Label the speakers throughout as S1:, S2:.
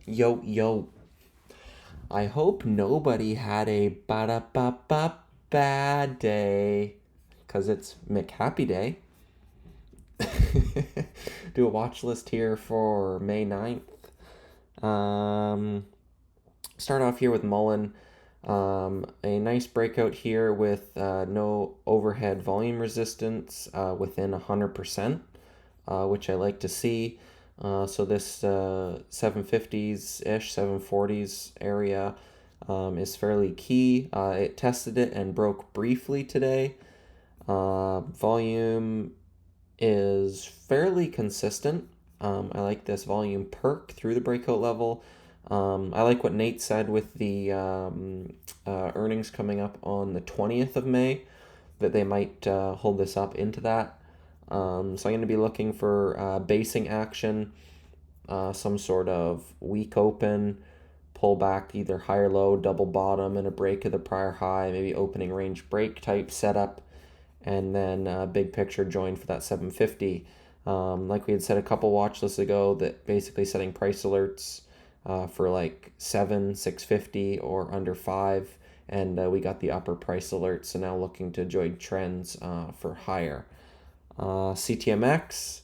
S1: Yo, yo. I hope nobody had a ba-da-ba-ba bad day. Because it's McHappy Day. Do a watch list here for May 9th. Um, Start off here with Mullen. A nice breakout here with no overhead volume resistance within 100%, which I like to see. So this 750s-ish, 740s area is fairly key. It tested it and broke briefly today. Volume is fairly consistent. I like this volume perk through the breakout level. I like what Nate said with the earnings coming up on the 20th of May, that they might hold this up into that. So I'm going to be looking for basing action, some sort of weak open, pull back, either higher low, double bottom, and a break of the prior high, maybe opening range break type setup, and then big picture join for that 750. Like we had said a couple watch lists ago, that basically setting price alerts for like 650 or under 5, and we got the upper price alert, so now looking to join trends for higher. CTMX,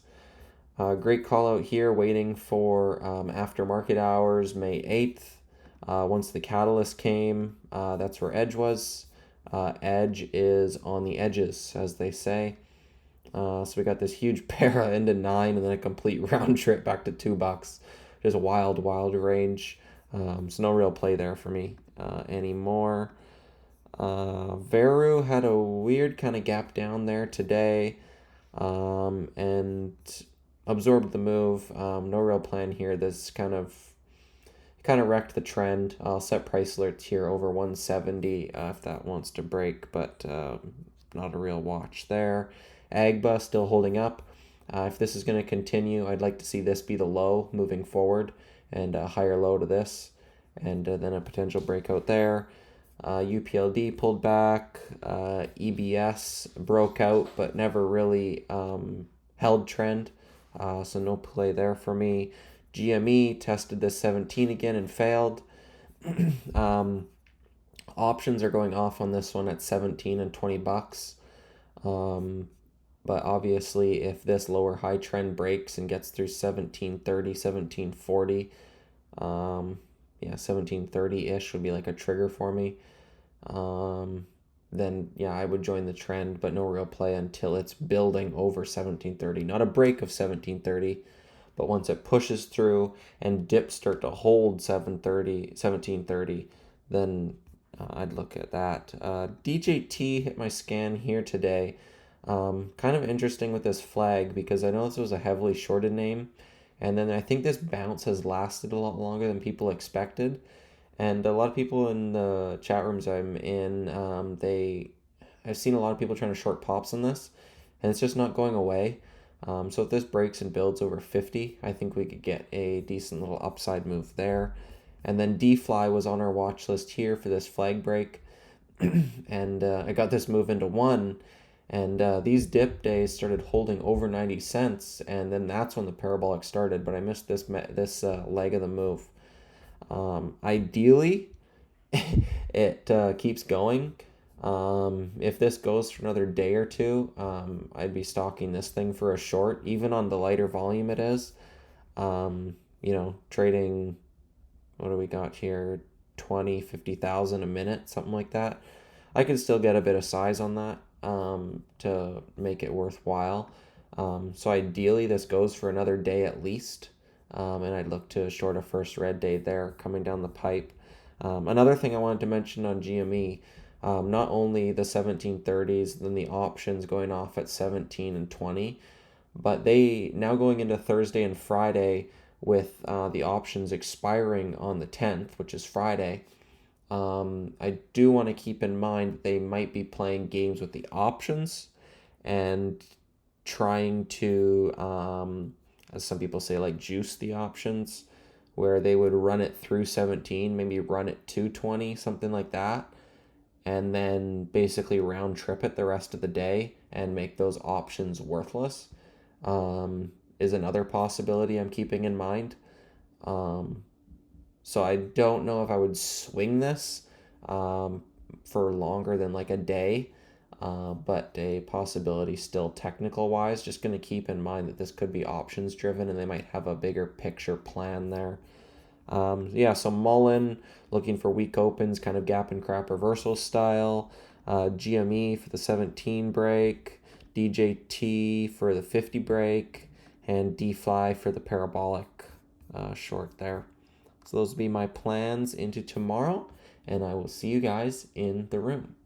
S1: great call out here, waiting for after market hours, May 8th. Once the catalyst came, that's where Edge was. Edge is on the edges, as they say. So we got this huge para into 9 and then a complete round trip back to $2. Just a wild, wild range. So no real play there for me anymore. Veru had a weird kind of gap down there today, and absorbed the move. No real plan here. This kind of wrecked the trend. I'll set price alerts here over 170 if that wants to break, but not a real watch there. Agba still holding up. If this is going to continue, I'd like to see this be the low moving forward, and a higher low to this, and then a potential breakout there. UPLD pulled back. EBS broke out, but never really held trend. So no play there for me. GME tested this 17 again and failed. Options are going off on this one at 17 and $20. But obviously, if this lower high trend breaks and gets through 1730, 1740, yeah, 1730-ish would be like a trigger for me. Then yeah, I would join the trend, but no real play until it's building over 1730. Not a break of 1730, but once it pushes through and dips start to hold 1730, then I'd look at that. DJT hit my scan here today. Kind of interesting with this flag, because I know this was a heavily shorted name, and then I think this bounce has lasted a lot longer than people expected. And a lot of people in the chat rooms I'm in, I've seen a lot of people trying to short pops on this, and it's just not going away. So if this breaks and builds over 50, I think we could get a decent little upside move there. And then D-Fly was on our watch list here for this flag break, and I got this move into 1, and these dip days started holding over 90 cents, and then that's when the parabolic started, but I missed this leg of the move. Ideally, it keeps going. If this goes for another day or two, I'd be stalking this thing for a short, even on the lighter volume it is. Trading, what do we got here? 20, 50,000 a minute, something like that. I could still get a bit of size on that to make it worthwhile. So ideally, this goes for another day at least. And I'd look to short a first red day there coming down the pipe. Another thing I wanted to mention on GME, not only the 1730s, then the options going off at 17 and 20, but they now going into Thursday and Friday with the options expiring on the 10th, which is Friday. I do want to keep in mind they might be playing games with the options and trying to, as some people say, like juice the options, where they would run it through 17, maybe run it to 20, something like that, and then basically round trip it the rest of the day and make those options worthless, is another possibility I'm keeping in mind. So I don't know if I would swing this um, for longer than like a day, but a possibility still technical wise. Just going to keep in mind that this could be options driven and they might have a bigger picture plan there. Yeah, so Mullen looking for weak opens, kind of gap and crap reversal style. GME for the 17 break, DJT for the 50 break, and DFly for the parabolic short there. So those will be my plans into tomorrow, and I will see you guys in the room.